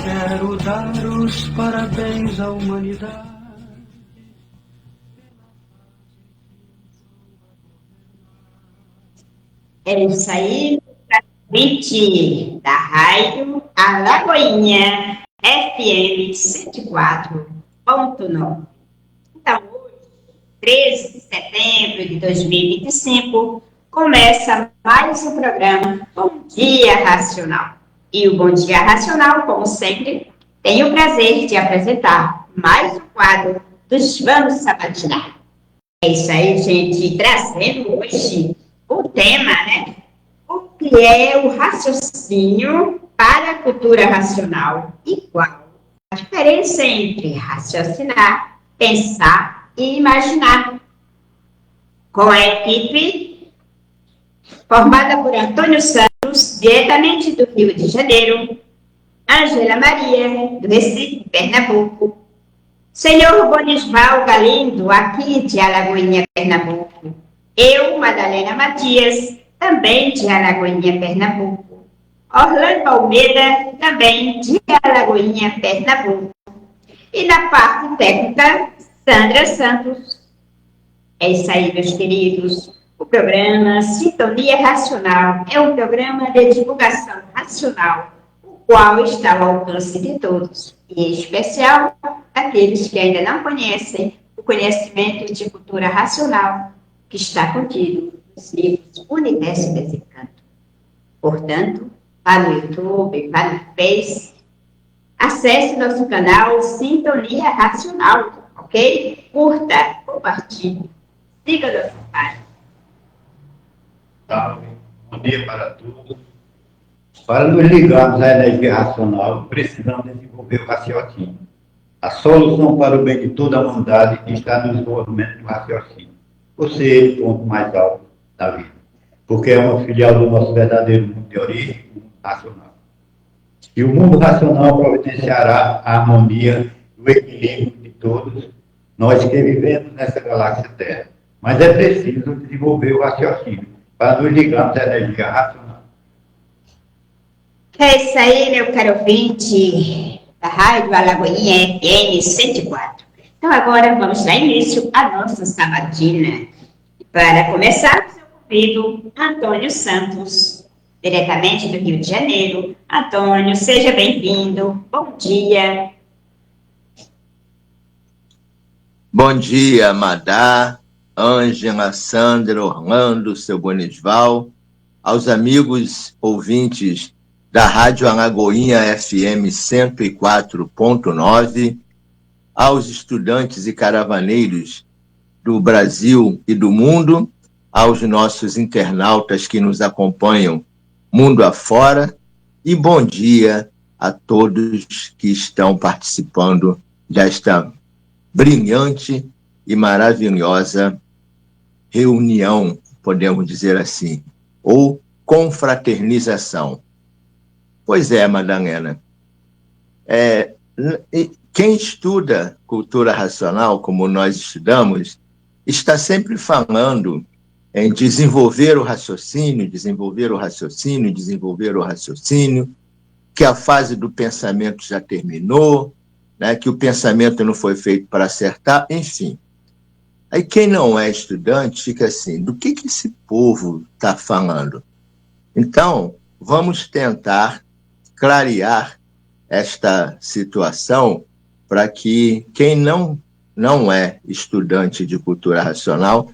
quero dar os parabéns à humanidade. É isso aí, convite da Rádio Alagoinha FM 104.9. Então, hoje, 13 de setembro de 2025, começa mais um programa Bom Dia Racional. E o Bom Dia Racional, como sempre, tenho o prazer de apresentar mais um quadro dos Vamos Sabatinar. É isso aí, gente, trazendo hoje o tema, né? O que é o raciocínio para a cultura racional e qual a diferença entre raciocinar, pensar e imaginar. Com a equipe formada por Antônio Santos, diretamente do Rio de Janeiro, Ângela Maria, do Recife, Pernambuco, Senhor Bonisval Galindo, aqui de Alagoinha, Pernambuco, eu, Madalena Matias, também de Alagoinha, Pernambuco, Orlando Almeida, também de Alagoinha, Pernambuco, e na parte técnica, Sandra Santos. É isso aí, meus queridos. O programa Sintonia Racional é um programa de divulgação racional, o qual está ao alcance de todos, e em especial aqueles que ainda não conhecem o conhecimento de cultura racional que está contido nos livros Universo Desencanto. Portanto, vá no YouTube, vá no Face, acesse nosso canal Sintonia Racional, ok? Curta, compartilhe, siga nossa página. Salve, bom dia para todos. Para nos ligarmos à energia racional, precisamos desenvolver o raciocínio. A solução para o bem de toda a humanidade está no desenvolvimento do raciocínio. Por ser ele o ponto mais alto da vida. Porque é uma filial do nosso verdadeiro mundo de origem, o mundo racional. E o mundo racional providenciará a harmonia e o equilíbrio de todos nós que vivemos nessa galáxia Terra. Mas é preciso desenvolver o raciocínio para nos ligarmos à energia racional. É isso aí, meu caro ouvinte da Rádio Alagoinha FM 104. Então agora vamos dar início à nossa sabatina. Para começar, eu convido Antônio Santos, diretamente do Rio de Janeiro. Antônio, seja bem-vindo. Bom dia. Bom dia, Madá, Ângela, Sandra, Orlando, seu Bonisval, aos amigos ouvintes da Rádio Alagoinha FM 104.9, aos estudantes e caravaneiros do Brasil e do mundo, aos nossos internautas que nos acompanham mundo afora, e bom dia a todos que estão participando desta brilhante e maravilhosa reunião, podemos dizer assim, ou confraternização. Pois é, Madalena. Quem estuda cultura racional, como nós estudamos, está sempre falando em desenvolver o raciocínio, que a fase do pensamento já terminou, né, que o pensamento não foi feito para acertar, enfim. Aí quem não é estudante fica assim, do que esse povo está falando? Então, vamos tentar clarear esta situação para que quem não é estudante de cultura racional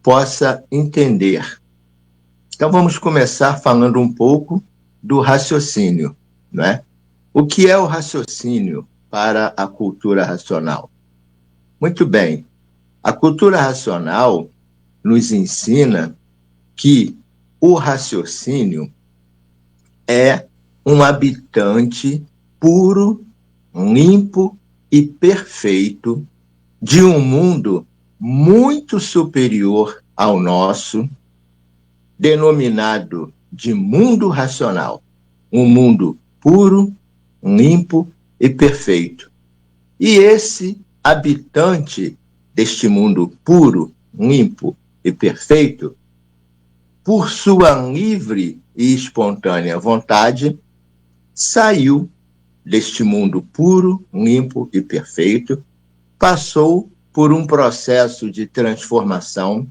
possa entender. Então, vamos começar falando um pouco do raciocínio, né? O que é o raciocínio para a cultura racional? Muito bem, a cultura racional nos ensina que o raciocínio é um habitante puro, limpo e perfeito de um mundo muito superior ao nosso, denominado de mundo racional. Um mundo puro, limpo e perfeito. E esse habitante deste mundo puro, limpo e perfeito, por sua livre e espontânea vontade, saiu deste mundo puro, limpo e perfeito, passou por um processo de transformação,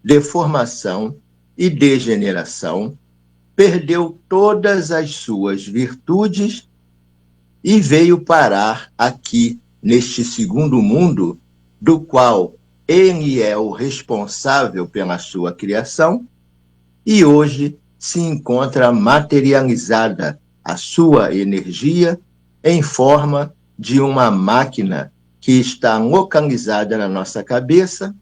deformação e degeneração, perdeu todas as suas virtudes e veio parar aqui, neste segundo mundo, do qual ele é o responsável pela sua criação, e hoje se encontra materializada a sua energia em forma de uma máquina que está localizada na nossa cabeça,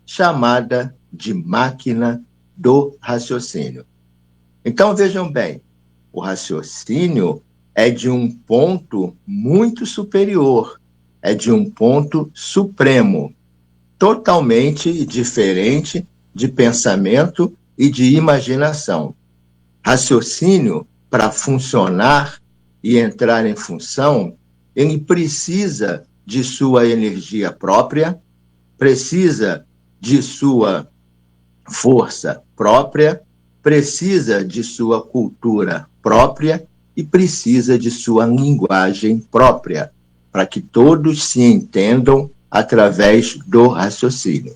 chamada de máquina do raciocínio. Então, vejam bem, o raciocínio é de um ponto muito superior, é de um ponto supremo, totalmente diferente de pensamento e de imaginação. Raciocínio, para funcionar e entrar em função, ele precisa de sua energia própria, precisa de sua força própria, precisa de sua cultura própria e precisa de sua linguagem própria, para que todos se entendam através do raciocínio.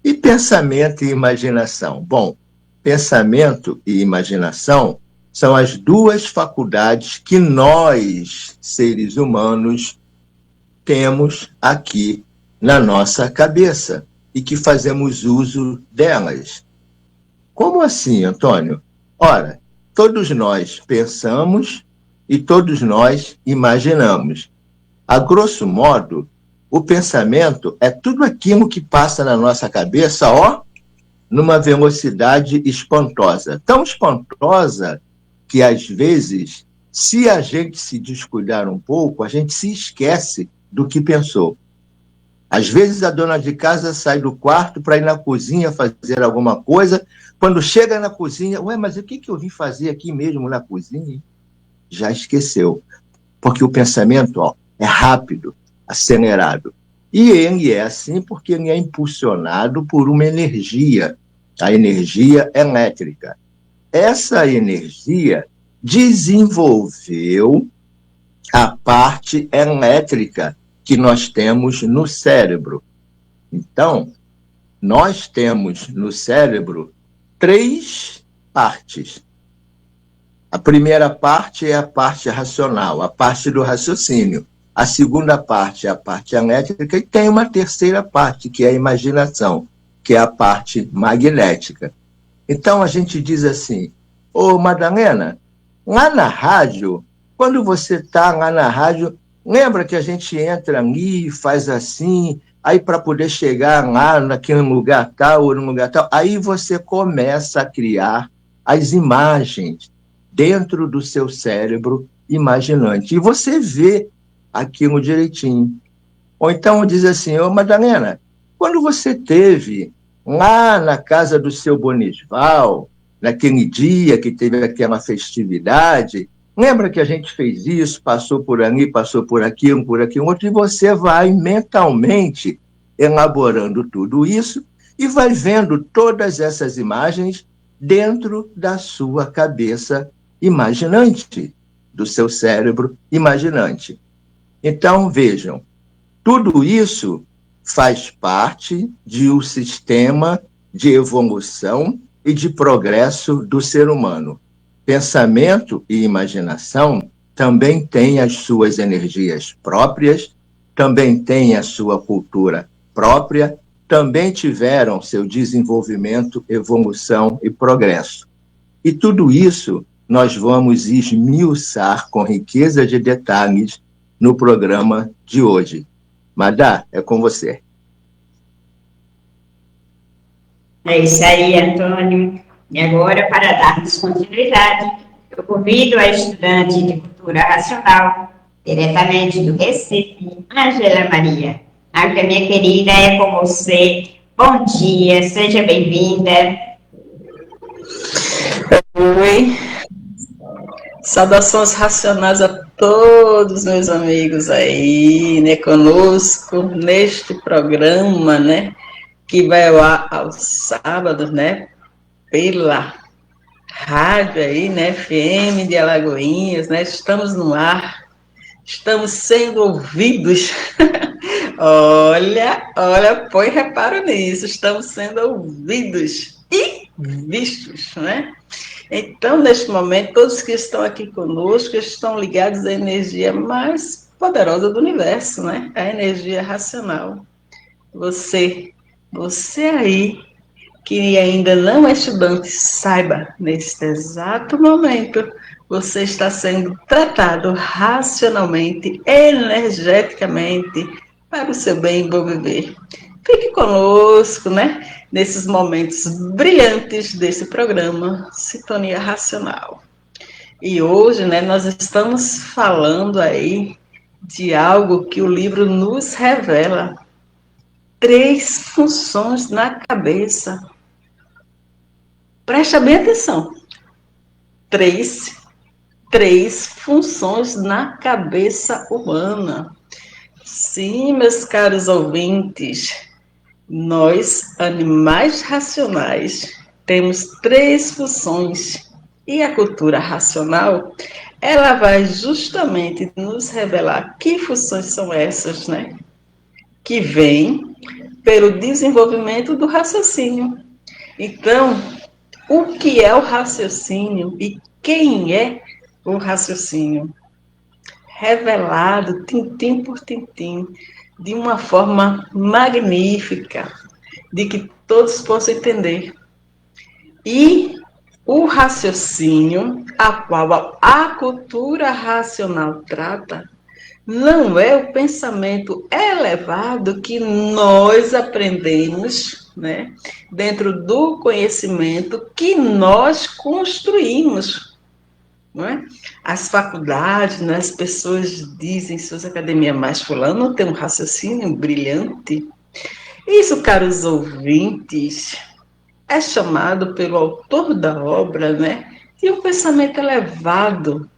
E pensamento e imaginação? Bom, pensamento e imaginação são as duas faculdades que nós, seres humanos, temos aqui na nossa cabeça e que fazemos uso delas. Como assim, Antônio? Ora, todos nós pensamos e todos nós imaginamos. A grosso modo, o pensamento é tudo aquilo que passa na nossa cabeça, numa velocidade espantosa. Tão espantosa que, às vezes, se a gente se descuidar um pouco, a gente se esquece do que pensou. Às vezes, a dona de casa sai do quarto para ir na cozinha fazer alguma coisa. Quando chega na cozinha, mas o que eu vim fazer aqui mesmo na cozinha? Já esqueceu. Porque o pensamento é rápido, acelerado. E ele é assim porque ele é impulsionado por uma energia, a energia elétrica. Essa energia desenvolveu a parte elétrica que nós temos no cérebro. Então, nós temos no cérebro 3 partes. A primeira parte é a parte racional, a parte do raciocínio. A segunda parte é a parte elétrica e tem uma terceira parte, que é a imaginação, que é a parte magnética. Então, a gente diz assim, Madalena, lá na rádio, quando você está lá na rádio, lembra que a gente entra ali e faz assim, aí para poder chegar lá naquele lugar tal ou no lugar tal, aí você começa a criar as imagens dentro do seu cérebro imaginante. E você vê aquilo direitinho. Ou então diz assim, Madalena, quando você teve lá na casa do seu Bonisval, naquele dia que teve aquela festividade, lembra que a gente fez isso, passou por ali, passou por aquilo, outro, e você vai mentalmente elaborando tudo isso e vai vendo todas essas imagens dentro da sua cabeça imaginante, do seu cérebro imaginante. Então, vejam, tudo isso faz parte de um sistema de evolução e de progresso do ser humano. Pensamento e imaginação também têm as suas energias próprias, também têm a sua cultura própria, também tiveram seu desenvolvimento, evolução e progresso. E tudo isso nós vamos esmiuçar com riqueza de detalhes no programa de hoje. Madá, é com você. É isso aí, Antônio. E agora, para darmos continuidade, eu convido a estudante de Cultura Racional, diretamente do Recife, Ângela Maria. Ângela, minha querida, é com você. Bom dia, seja bem-vinda. Oi. Saudações racionais a todos meus amigos aí, conosco, neste programa, que vai aos sábados, pela rádio aí, né, FM de Alagoinhas, né, estamos no ar, estamos sendo ouvidos. Olha, põe reparo nisso, estamos sendo ouvidos e vistos, né? Então, neste momento, todos que estão aqui conosco estão ligados à energia mais poderosa do universo, né? A energia racional. Você aí, que ainda não é estudante, saiba, neste exato momento, você está sendo tratado racionalmente, energeticamente, para o seu bem e bom viver. Fique conosco, né? Nesses momentos brilhantes desse programa, Sintonia Racional. E hoje, né, nós estamos falando aí de algo que o livro nos revela. 3 funções na cabeça. Presta bem atenção. Três funções na cabeça humana. Sim, meus caros ouvintes, nós, animais racionais, temos 3 funções. E a cultura racional, ela vai justamente nos revelar que funções são essas, né? Que vêm pelo desenvolvimento do raciocínio. Então, o que é o raciocínio e quem é o raciocínio? Revelado, tintim por tintim, de uma forma magnífica, de que todos possam entender. E o raciocínio, a qual a cultura racional trata, não é o pensamento elevado que nós aprendemos, né, dentro do conhecimento que nós construímos. Não é? As faculdades, né, as pessoas dizem, suas academias, mas fulano tem um raciocínio brilhante. Isso, caros ouvintes, é chamado pelo autor da obra, né, de um pensamento elevado,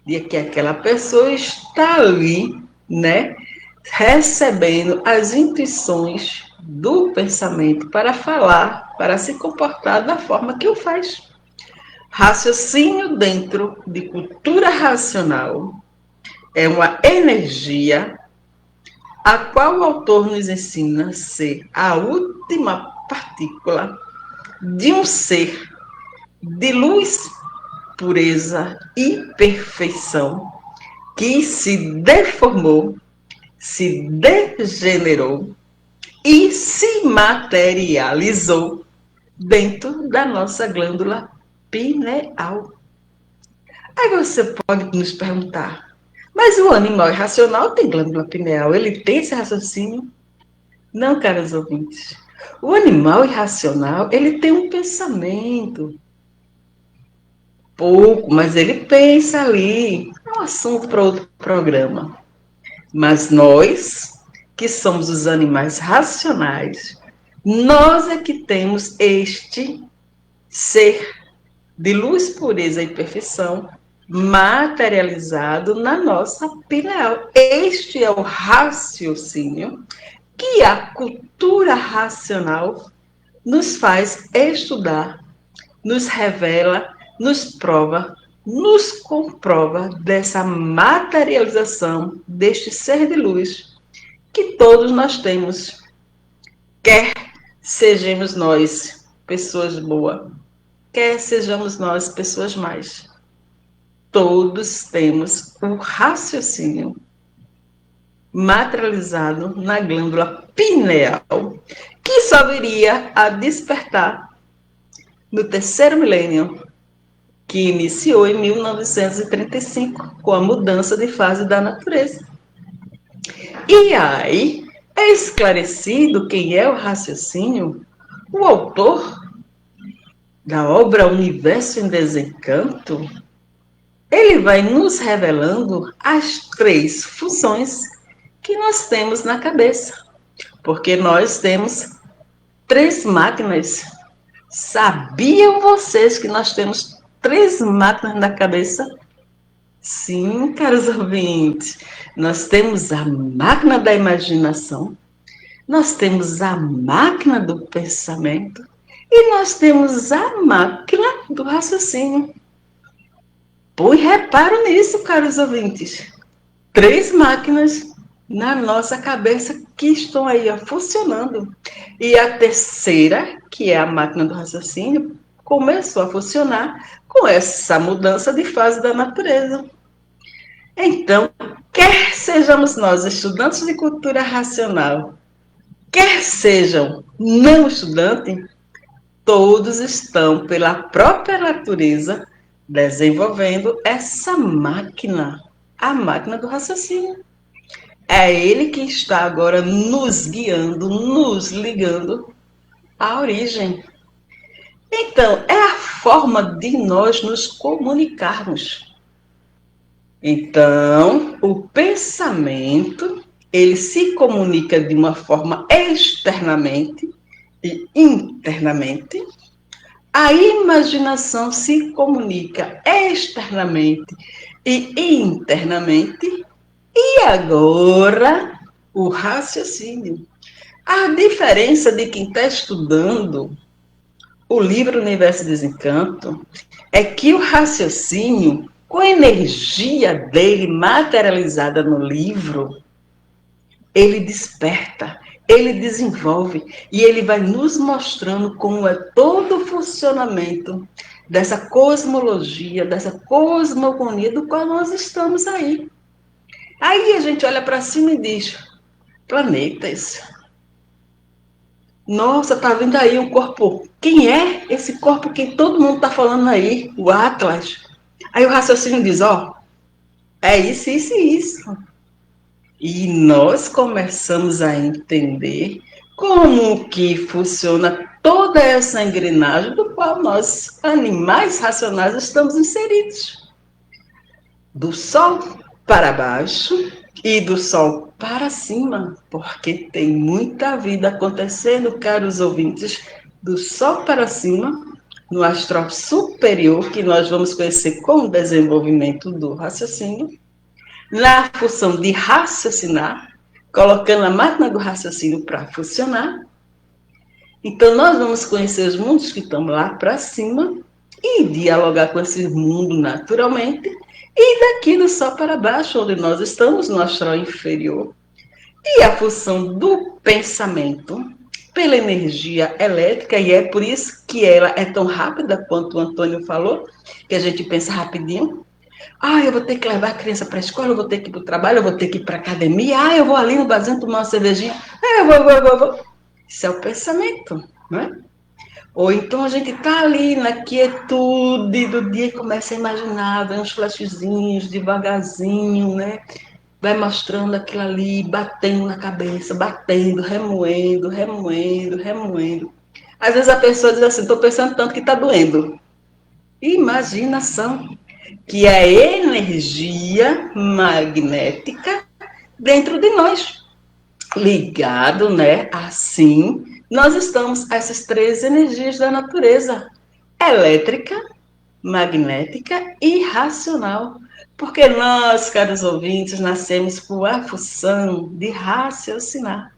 de que aquela pessoa está ali, né, recebendo as intuições do pensamento para falar, para se comportar da forma que o faz. Raciocínio dentro de cultura racional é uma energia a qual o autor nos ensina a ser a última partícula de um ser de luz, pureza e perfeição que se deformou, se degenerou e se materializou dentro da nossa glândula pineal. Aí você pode nos perguntar, mas o animal irracional tem glândula pineal, ele tem esse raciocínio? Não, caros ouvintes. O animal irracional, ele tem um pensamento. Pouco, mas ele pensa ali. É um assunto para outro programa. Mas nós, que somos os animais racionais, nós é que temos este ser de luz, pureza e perfeição materializado na nossa pineal. Este é o raciocínio que a cultura racional nos faz estudar, nos revela, nos prova, nos comprova dessa materialização deste ser de luz que todos nós temos, quer sejamos nós pessoas boas, quer sejamos nós pessoas más. Todos temos um raciocínio materializado na glândula pineal, que só viria a despertar no 3º milênio, que iniciou em 1935, com a mudança de fase da natureza. E aí, é esclarecido quem é o raciocínio, o autor da obra Universo em Desencanto, ele vai nos revelando as 3 funções que nós temos na cabeça. Porque nós temos 3 máquinas. Sabiam vocês que nós temos 3 máquinas na cabeça? Sim, caros ouvintes. Nós temos a máquina da imaginação, nós temos a máquina do pensamento E nós temos a máquina do raciocínio. Põe reparo nisso, caros ouvintes. 3 máquinas na nossa cabeça que estão aí ó, funcionando. E a terceira, que é a máquina do raciocínio, começou a funcionar com essa mudança de fase da natureza. Então, quer sejamos nós estudantes de cultura racional, quer sejam não estudantes, todos estão, pela própria natureza, desenvolvendo essa máquina, a máquina do raciocínio. É ele que está agora nos guiando, nos ligando à origem. Então, é a forma de nós nos comunicarmos. Então, o pensamento, ele se comunica de uma forma externamente e internamente. A imaginação se comunica externamente e internamente. E agora, o raciocínio. A diferença de quem está estudando o livro Universo de Desencanto é que o raciocínio, com a energia dele materializada no livro, ele desperta, ele desenvolve e ele vai nos mostrando como é todo o funcionamento dessa cosmologia, dessa cosmogonia do qual nós estamos aí. Aí a gente olha para cima e diz, planetas. Nossa, tá vendo aí um corpo. Quem é esse corpo que todo mundo está falando aí? O Atlas. Aí o raciocínio diz, ó, é isso, isso e isso. E nós começamos a entender como que funciona toda essa engrenagem do qual nós, animais racionais, estamos inseridos. Do Sol para baixo e do Sol para cima, porque tem muita vida acontecendo, caros ouvintes, do Sol para cima, no astral superior, que nós vamos conhecer com o desenvolvimento do raciocínio, na função de raciocinar, colocando a máquina do raciocínio para funcionar. Então, nós vamos conhecer os mundos que estão lá para cima e dialogar com esse mundo naturalmente, e daqui do Sol para baixo, onde nós estamos, no astral inferior. E a função do pensamento, pela energia elétrica, e é por isso que ela é tão rápida quanto o Antônio falou, que a gente pensa rapidinho. Ah, eu vou ter que levar a criança para a escola, eu vou ter que ir para o trabalho, eu vou ter que ir para a academia, ah, eu vou ali no barzinho tomar uma cervejinha, ah, eu vou. Isso é o pensamento, não é? Ou então a gente está ali na quietude do dia e começa a imaginar, vem uns flashzinhos devagarzinho, né? Vai mostrando aquilo ali, batendo na cabeça, batendo, remoendo, remoendo, remoendo. Às vezes a pessoa diz assim, estou pensando tanto que está doendo. Imaginação, que é a energia magnética dentro de nós, ligado, né? Assim, nós estamos a essas 3 energias da natureza, elétrica, magnética e racional. Porque nós, caros ouvintes, nascemos com a função de raciocinar.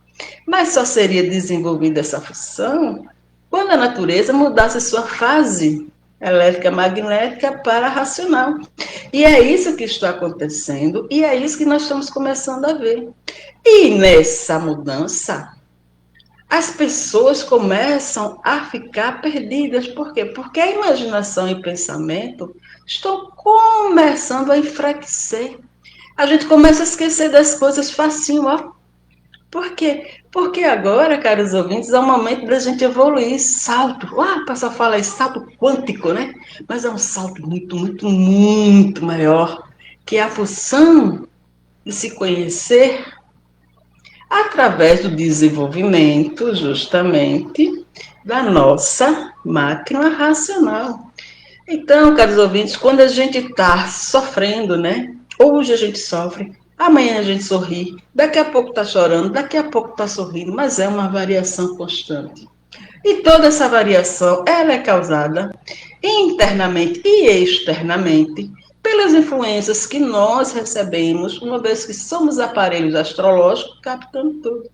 Mas só seria desenvolvida essa função quando a natureza mudasse sua fase elétrica magnética para racional. E é isso que está acontecendo, e é isso que nós estamos começando a ver. E nessa mudança, as pessoas começam a ficar perdidas. Por quê? Porque a imaginação e o pensamento estão começando a enfraquecer. A gente começa a esquecer das coisas facinho, ó. Por quê? Porque agora, caros ouvintes, é o momento da gente evoluir, salto. O pessoal fala em salto quântico, né? Mas é um salto muito, muito, muito maior, que é a função de se conhecer através do desenvolvimento, justamente, da nossa máquina racional. Então, caros ouvintes, quando a gente está sofrendo, né? Hoje a gente sofre, amanhã a gente sorri, daqui a pouco está chorando, daqui a pouco está sorrindo, mas é uma variação constante. E toda essa variação, ela é causada internamente e externamente pelas influências que nós recebemos, uma vez que somos aparelhos astrológicos captando tudo.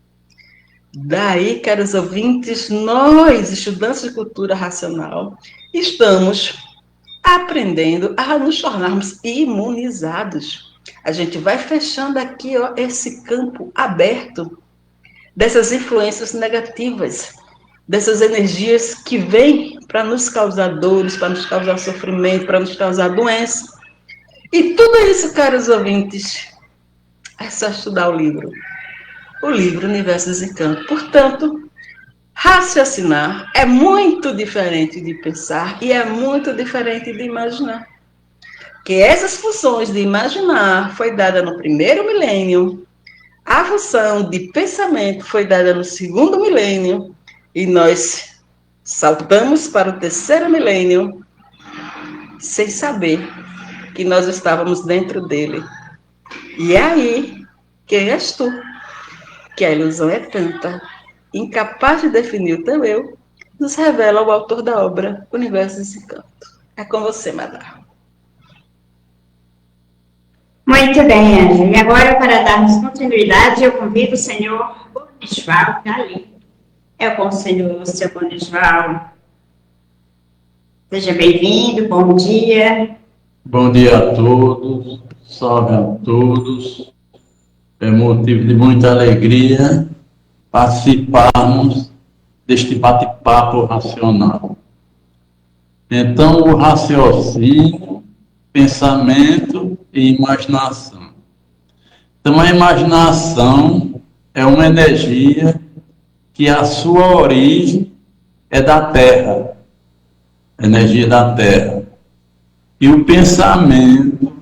Daí, caros ouvintes, nós, estudantes de cultura racional, estamos aprendendo a nos tornarmos imunizados. A gente vai fechando aqui, ó, esse campo aberto dessas influências negativas, dessas energias que vêm para nos causar dores, para nos causar sofrimento, para nos causar doença. E tudo isso, caros ouvintes, é só estudar o livro Universo Desencanto. Portanto, raciocinar é muito diferente de pensar e é muito diferente de imaginar. Que essas funções de imaginar foi dada no primeiro milênio, a função de pensamento foi dada no segundo milênio, e nós saltamos para o terceiro milênio sem saber que nós estávamos dentro dele. E é aí, quem és tu? Que a ilusão é tanta, incapaz de definir o teu eu, nos revela o autor da obra Universo Desencanto. É com você, Madá. Muito bem, Ângela. E agora, para darmos continuidade, eu convido o senhor Bonisval Galindo. É com o senhor, seu Bonisval. Seja bem-vindo, bom dia. Bom dia a todos, salve a todos. É motivo de muita alegria participarmos deste bate-papo racional. Então, o raciocínio, pensamento e imaginação. Então, a imaginação é uma energia que a sua origem é da Terra, energia da Terra. E o pensamento,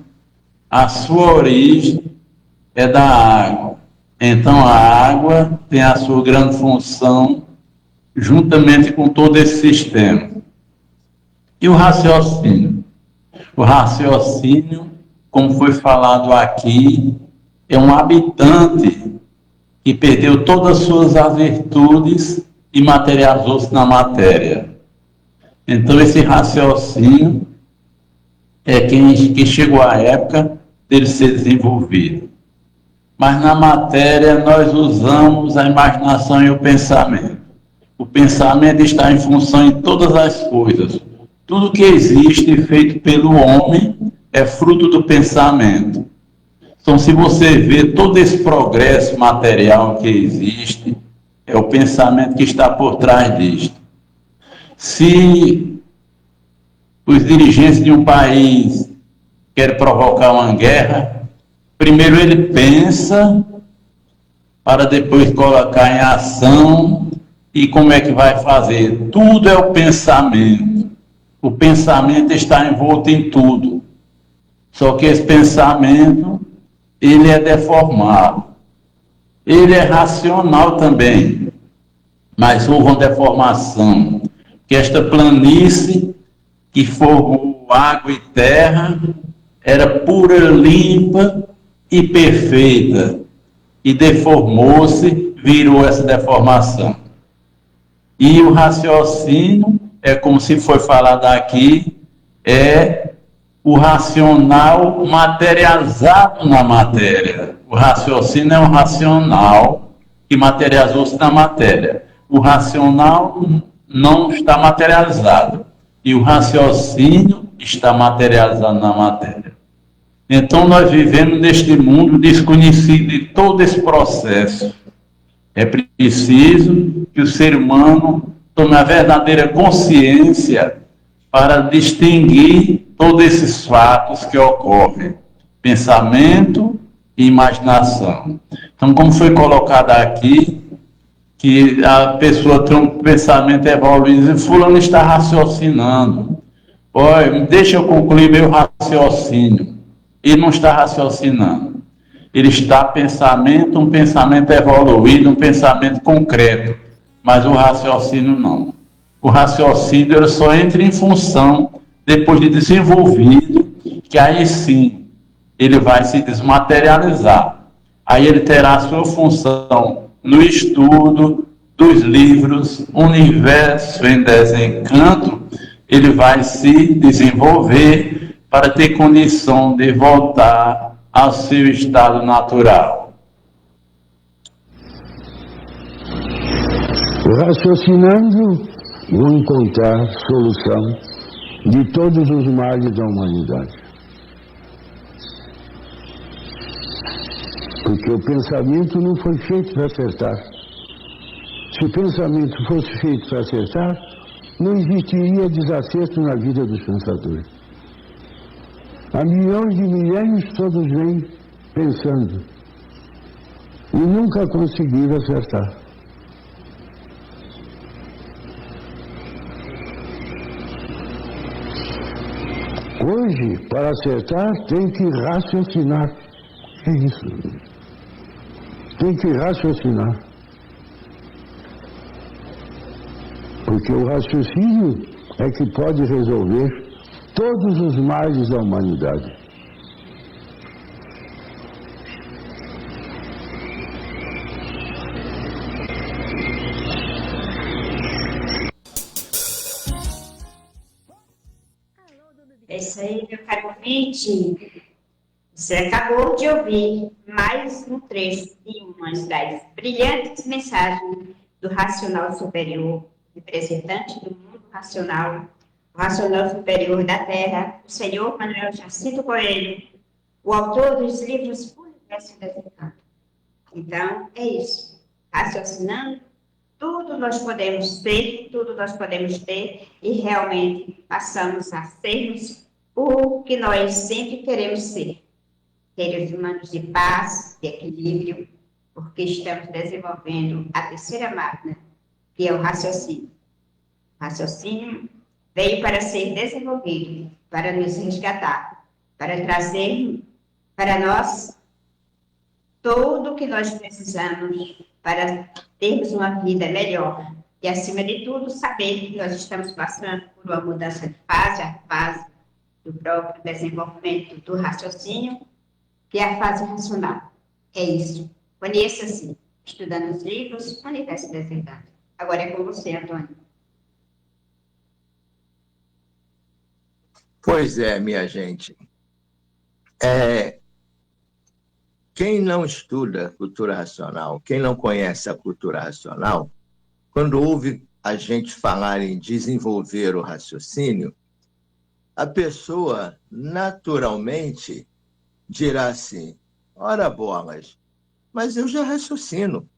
a sua origem é da água. Então, a água tem a sua grande função juntamente com todo esse sistema. E o raciocínio? O raciocínio, como foi falado aqui, é um habitante que perdeu todas as suas virtudes e materializou-se na matéria. Então, esse raciocínio é que chegou à época dele ser desenvolvido. Mas na matéria nós usamos a imaginação e o pensamento. O pensamento está em função em todas as coisas. Tudo que existe feito pelo homem é fruto do pensamento. Então, se você vê todo esse progresso material que existe, é o pensamento que está por trás disto. Se os dirigentes de um país querem provocar uma guerra, primeiro ele pensa para depois colocar em ação e como é que vai fazer. Tudo é o pensamento. O pensamento está envolto em tudo. Só que esse pensamento, ele é deformado. Ele é racional também, mas houve uma deformação. Que esta planície que formou água e terra era pura, limpa e perfeita, e deformou-se, virou essa deformação. E o raciocínio, é como se foi falado aqui, é o racional materializado na matéria. O raciocínio é um racional que materializou-se na matéria. O racional não está materializado, e o raciocínio está materializado na matéria. Então, nós vivemos neste mundo desconhecido de todo esse processo. É preciso que o ser humano tome a verdadeira consciência para distinguir todos esses fatos que ocorrem. Pensamento e imaginação. Então, como foi colocado aqui, que a pessoa tem um pensamento evoluído e fulano está raciocinando. Olha, deixa eu concluir meu raciocínio. Ele não está raciocinando. Ele está um pensamento evoluído, um pensamento concreto. Mas o raciocínio não. O raciocínio ele só entra em função depois de desenvolvido, que aí sim ele vai se desmaterializar. Aí ele terá a sua função no estudo dos livros Universo em Desencanto, ele vai se desenvolver para ter condição de voltar ao seu estado natural. Raciocinando, vou encontrar solução de todos os males da humanidade. Porque o pensamento não foi feito para acertar. Se o pensamento fosse feito para acertar, não existiria desacerto na vida dos pensadores. Há milhões de milênios todos vêm pensando e nunca conseguiram acertar. Hoje, para acertar, tem que raciocinar. É isso. Tem que raciocinar. Porque o raciocínio é que pode resolver todos os males da humanidade. É isso aí, meu caro ouvinte. Você acabou de ouvir mais um trecho de uma das brilhantes mensagens do Racional Superior, representante do mundo racional, o Racional Superior da Terra, o senhor Manuel Jacinto Coelho, o autor dos livros Universo Desencanto. Então, é isso. Raciocinando, tudo nós podemos ser, tudo nós podemos ter, e realmente passamos a sermos o que nós sempre queremos ser. Seres humanos de paz, de equilíbrio, porque estamos desenvolvendo a terceira máquina, que é o raciocínio. O raciocínio veio para ser desenvolvido, para nos resgatar, para trazer para nós tudo o que nós precisamos para termos uma vida melhor. E, acima de tudo, saber que nós estamos passando por uma mudança de fase, a fase do próprio desenvolvimento do raciocínio, que é a fase racional. É isso. Conheça-se, estudando os livros, Universo Desencanto. Agora é com você, Antônio. Pois é, minha gente. Quem não estuda cultura racional, quem não conhece a cultura racional, quando ouve a gente falar em desenvolver o raciocínio, a pessoa naturalmente dirá assim: ora bolas, mas eu já raciocino.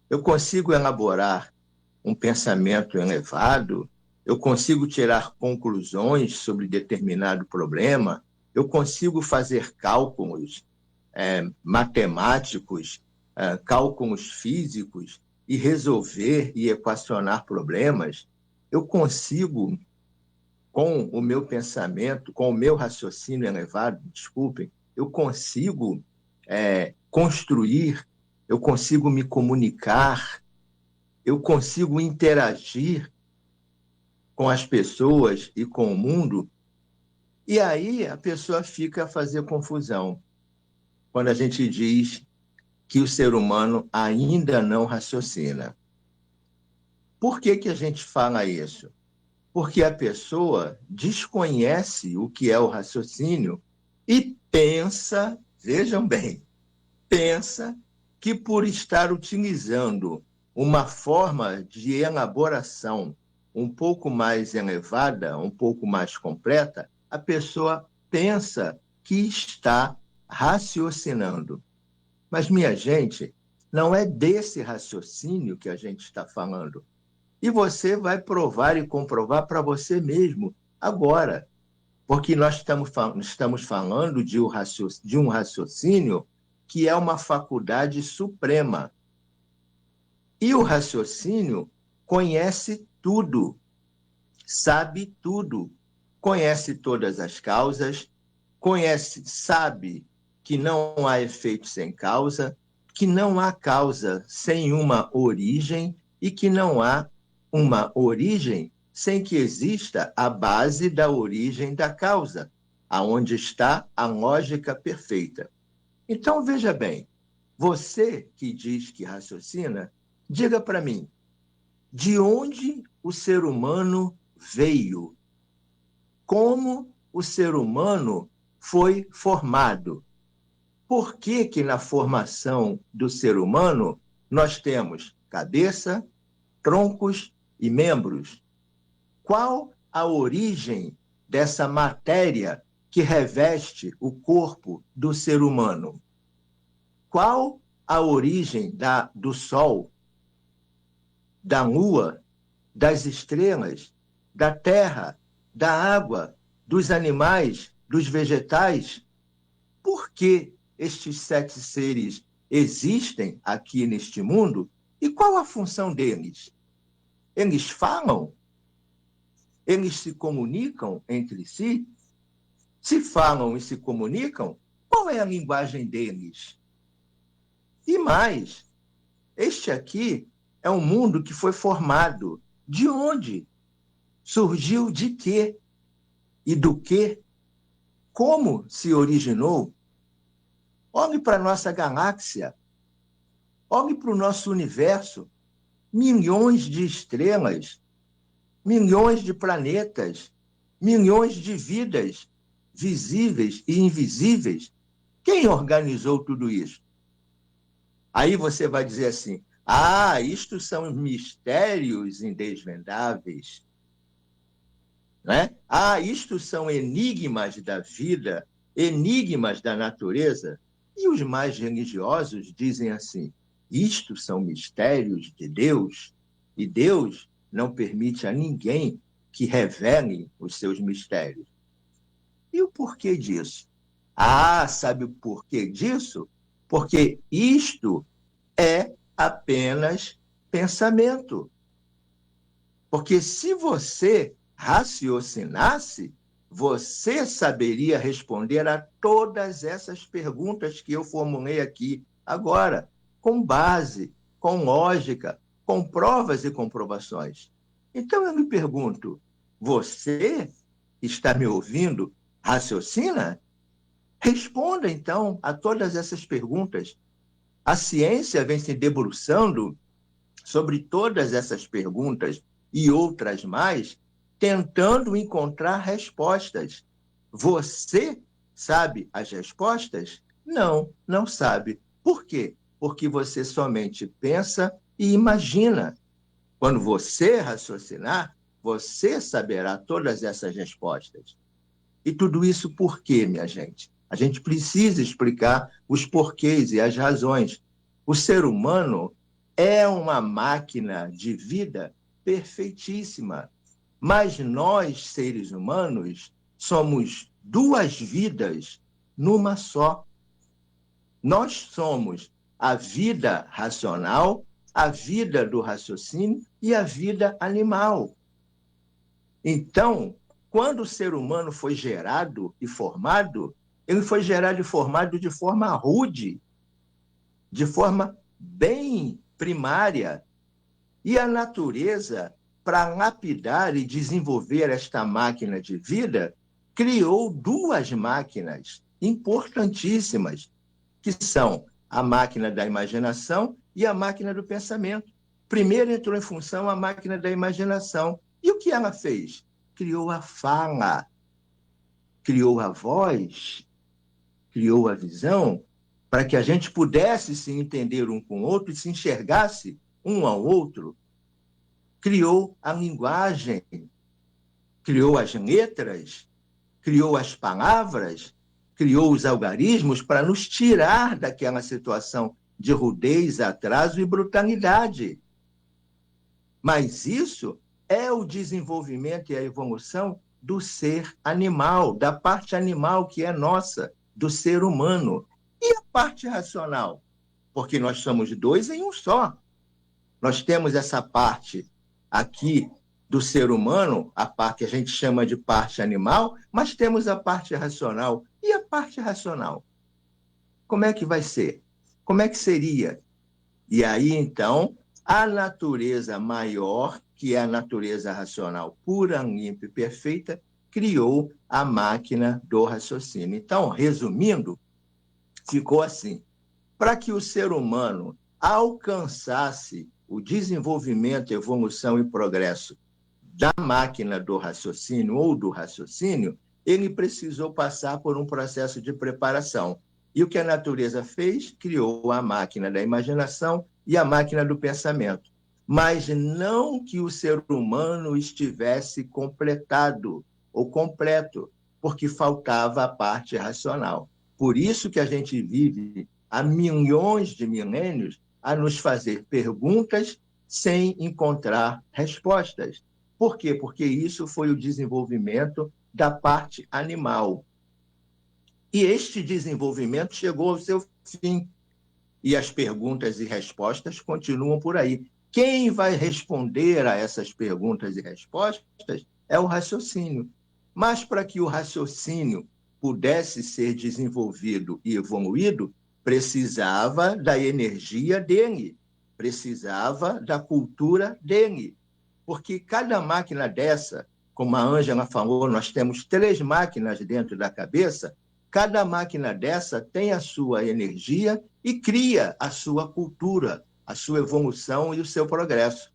Eu consigo elaborar um pensamento elevado, eu consigo tirar conclusões sobre determinado problema, eu consigo fazer cálculos matemáticos, cálculos físicos e resolver e equacionar problemas. Eu consigo, com o meu pensamento, com o meu raciocínio elevado, desculpem, eu consigo construir, eu consigo me comunicar, eu consigo interagir com as pessoas e com o mundo. E aí a pessoa fica a fazer confusão quando a gente diz que o ser humano ainda não raciocina. Por que a gente fala isso? Porque a pessoa desconhece o que é o raciocínio e pensa, vejam bem, pensa que por estar utilizando uma forma de elaboração um pouco mais elevada, um pouco mais completa, a pessoa pensa que está raciocinando. Mas, minha gente, não é desse raciocínio que a gente está falando. E você vai provar e comprovar para você mesmo agora. Porque nós estamos falando de um raciocínio que é uma faculdade suprema. E o raciocínio conhece tudo, sabe tudo, conhece todas as causas, sabe que não há efeito sem causa, que não há causa sem uma origem e que não há uma origem sem que exista a base da origem da causa, aonde está a lógica perfeita. Então, veja bem, você que diz que raciocina, diga para mim, de onde o ser humano veio? Como o ser humano foi formado? Por que na formação do ser humano nós temos cabeça, troncos e membros. Qual a origem dessa matéria que reveste o corpo do ser humano? Qual a origem do Sol, da Lua, das estrelas, da terra, da água, dos animais, dos vegetais? Por que estes 7 seres existem aqui neste mundo e qual a função deles? Eles falam? Eles se comunicam entre si? Se falam e se comunicam, qual é a linguagem deles? E mais, este aqui é um mundo que foi formado. De onde? Surgiu de quê? E do quê? Como se originou? Olhe para a nossa galáxia. Olhe para o nosso universo. Milhões de estrelas, milhões de planetas, milhões de vidas visíveis e invisíveis. Quem organizou tudo isso? Aí você vai dizer assim, isto são mistérios indesvendáveis. Né? Isto são enigmas da vida, enigmas da natureza. E os mais religiosos dizem assim, isto são mistérios de Deus, e Deus não permite a ninguém que revele os seus mistérios. E o porquê disso? Sabe o porquê disso? Porque isto é apenas pensamento. Porque se você raciocinasse, você saberia responder a todas essas perguntas que eu formulei aqui agora, com base, com lógica, com provas e comprovações. Então eu me pergunto, você está me ouvindo? Raciocina? Responda, então, a todas essas perguntas. A ciência vem se debruçando sobre todas essas perguntas e outras mais, tentando encontrar respostas. Você sabe as respostas? Não, não sabe. Por quê? Porque você somente pensa e imagina. Quando você raciocinar, você saberá todas essas respostas. E tudo isso por quê, minha gente? A gente precisa explicar os porquês e as razões. O ser humano é uma máquina de vida perfeitíssima, mas nós, seres humanos, somos 2 vidas numa só. Nós somos a vida racional, a vida do raciocínio e a vida animal. Então, quando o ser humano foi gerado e formado, ele foi gerado e formado de forma rude, de forma bem primária. E a natureza, para lapidar e desenvolver esta máquina de vida, criou 2 máquinas importantíssimas, que são a máquina da imaginação e a máquina do pensamento. Primeiro entrou em função a máquina da imaginação. E o que ela fez? Criou a fala, criou a voz, criou a visão, para que a gente pudesse se entender um com o outro e se enxergasse um ao outro. Criou a linguagem, criou as letras, criou as palavras, criou os algarismos para nos tirar daquela situação de rudez, atraso e brutalidade. Mas isso é o desenvolvimento e a evolução do ser animal, da parte animal que é nossa, do ser humano. E a parte racional? Porque nós somos 2 em um só. Nós temos essa parte aqui do ser humano, a parte que a gente chama de parte animal, mas temos a parte racional. E a parte racional? Como é que vai ser? Como é que seria? E aí, então, a natureza maior, que é a natureza racional pura, limpa e perfeita, criou a máquina do raciocínio. Então, resumindo, ficou assim. Para que o ser humano alcançasse o desenvolvimento, evolução e progresso da máquina do raciocínio ou do raciocínio, ele precisou passar por um processo de preparação. E o que a natureza fez? Criou a máquina da imaginação e a máquina do pensamento. mas não que o ser humano estivesse completado ou completo, porque faltava a parte racional. Por isso que a gente vive há milhões de milênios a nos fazer perguntas sem encontrar respostas. Por quê? Porque isso foi o desenvolvimento da parte animal. E este desenvolvimento chegou ao seu fim. E as perguntas e respostas continuam por aí. Quem vai responder a essas perguntas e respostas é o raciocínio. Mas para que o raciocínio pudesse ser desenvolvido e evoluído, precisava da energia dele, precisava da cultura dele. Porque cada máquina dessa, como a Ângela falou, nós temos 3 máquinas dentro da cabeça, cada máquina dessa tem a sua energia e cria a sua cultura, a sua evolução e o seu progresso.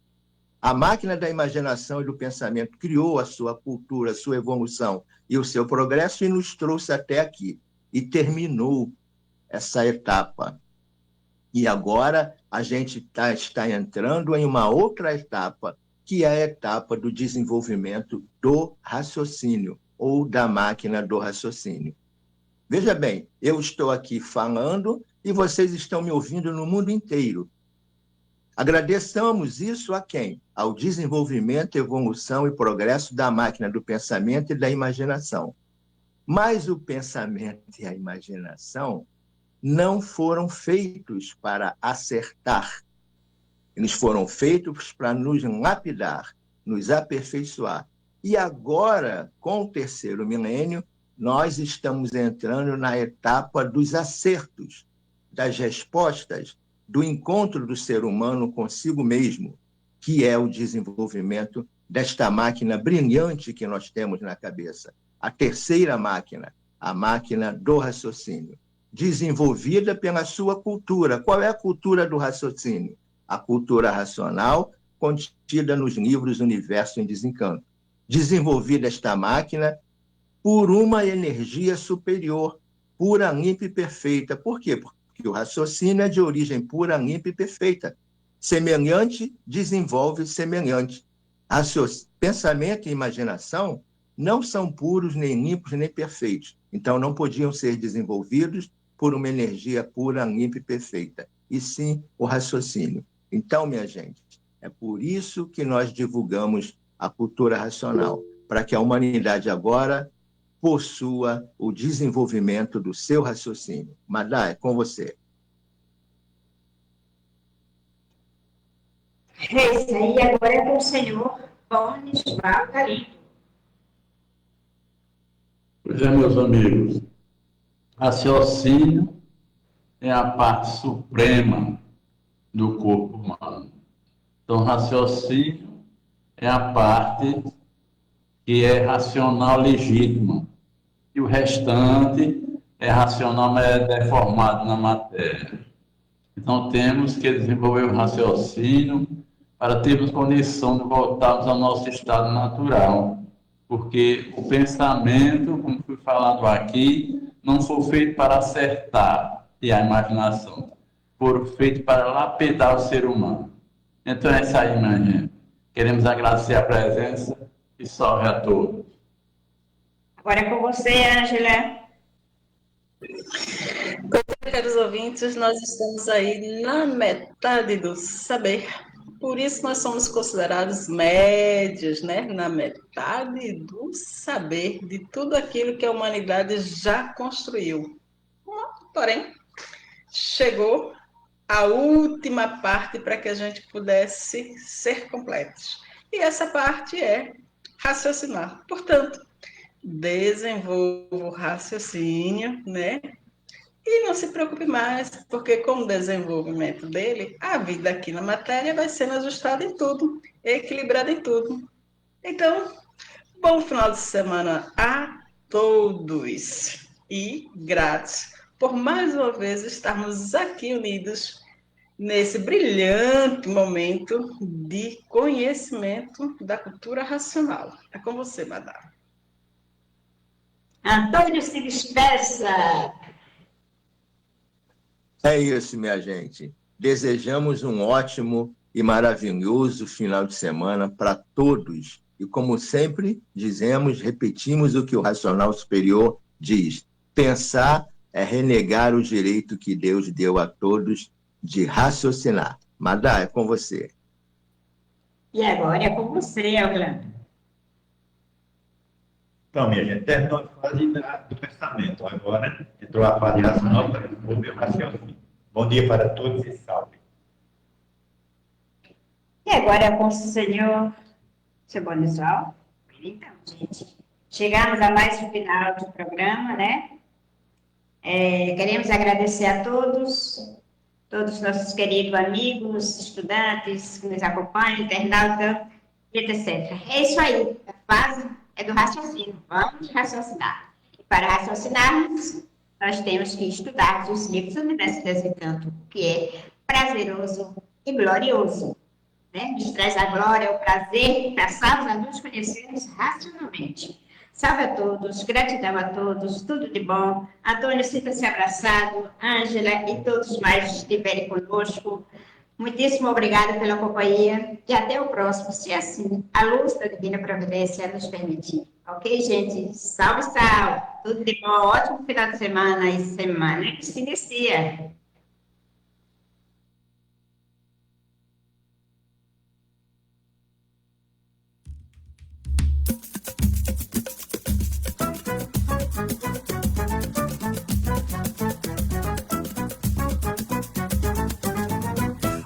A máquina da imaginação e do pensamento criou a sua cultura, a sua evolução e o seu progresso e nos trouxe até aqui. E terminou essa etapa. E agora a gente está entrando em uma outra etapa, que é a etapa do desenvolvimento do raciocínio, ou da máquina do raciocínio. Veja bem, eu estou aqui falando e vocês estão me ouvindo no mundo inteiro. Agradeçamos isso a quem? Ao desenvolvimento, evolução e progresso da máquina do pensamento e da imaginação. Mas o pensamento e a imaginação não foram feitos para acertar. Eles foram feitos para nos lapidar, nos aperfeiçoar. E agora, com o 3º milênio, nós estamos entrando na etapa dos acertos, das respostas, do encontro do ser humano consigo mesmo, que é o desenvolvimento desta máquina brilhante que nós temos na cabeça. A 3ª máquina, a máquina do raciocínio, desenvolvida pela sua cultura. Qual é a cultura do raciocínio? A cultura racional contida nos livros Universo em Desencanto. Desenvolvida esta máquina por uma energia superior, pura, limpa e perfeita. Por quê? Porque o raciocínio é de origem pura, limpa e perfeita. Semelhante desenvolve semelhante. Pensamento e imaginação não são puros, nem limpos, nem perfeitos. Então, não podiam ser desenvolvidos por uma energia pura, limpa e perfeita, e sim o raciocínio. Então, minha gente, é por isso que nós divulgamos a cultura racional, para que a humanidade agora possua o desenvolvimento do seu raciocínio. Madá, é com você. É isso aí, agora é com o senhor Bonis Margarito. Pois é, meus amigos, raciocínio é a parte suprema do corpo humano. Então, raciocínio é a parte que é racional legítima, e o restante é racional, mas é deformado na matéria. Então, temos que desenvolver o raciocínio para termos condição de voltarmos ao nosso estado natural, porque o pensamento, como foi falado aqui, não foi feito para acertar, e a imaginação foram feitos para lapidar o ser humano. Então é isso aí, minha gente. Queremos agradecer a presença e salve a todos. Agora é com você, Ângela. Caros ouvintes, nós estamos aí na metade do saber. Por isso nós somos considerados médios, né? Na metade do saber de tudo aquilo que a humanidade já construiu. Porém, chegou a última parte para que a gente pudesse ser completos. E essa parte é raciocinar. Portanto, desenvolva o raciocínio, né? E não se preocupe mais, porque com o desenvolvimento dele, a vida aqui na matéria vai sendo ajustada em tudo, equilibrada em tudo. Então, bom final de semana a todos e gratos por mais uma vez estarmos aqui unidos nesse brilhante momento de conhecimento da cultura racional. É com você, Madá. Antônio se despeça. É isso, minha gente. Desejamos um ótimo e maravilhoso final de semana para todos. E como sempre dizemos, repetimos o que o Racional Superior diz: pensar é renegar o direito que Deus deu a todos de raciocinar. Madá, é com você. E agora é com você, Orlando. Então, minha gente, terminou a fase do pensamento. Agora entrou a fase racional para desenvolver o raciocínio. Bom dia para todos e salve. E agora é com o senhor, seu Bonisval. Então, gente, chegamos a mais um final do programa, né? Queremos agradecer a todos os nossos queridos amigos, estudantes que nos acompanham, internautas, etc. É isso aí, a fase é do raciocínio, vamos raciocinar. E para raciocinarmos, nós temos que estudar os livros do Universo do Encanto, que é prazeroso e glorioso. Né? Nos traz a glória, o prazer, traçados a nos conhecermos racionalmente. Salve a todos, gratidão a todos, tudo de bom. Antônio, sinta-se abraçado, Ângela e todos mais que estiverem conosco. Muitíssimo obrigada pela companhia e até o próximo, se assim a luz da Divina Providência nos permitir. Ok, gente? Salve, salve! Tudo de bom, ótimo final de semana e semana que se inicia.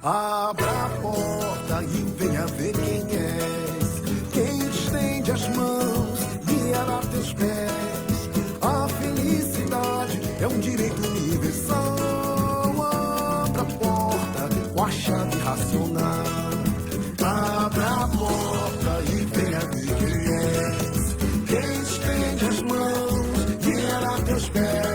Abra a porta e venha ver quem és. Quem estende as mãos guiará teus pés. A felicidade é um direito universal. Abra a porta com a chave racional. Abra a porta e venha ver quem és. Quem estende as mãos guiará teus pés.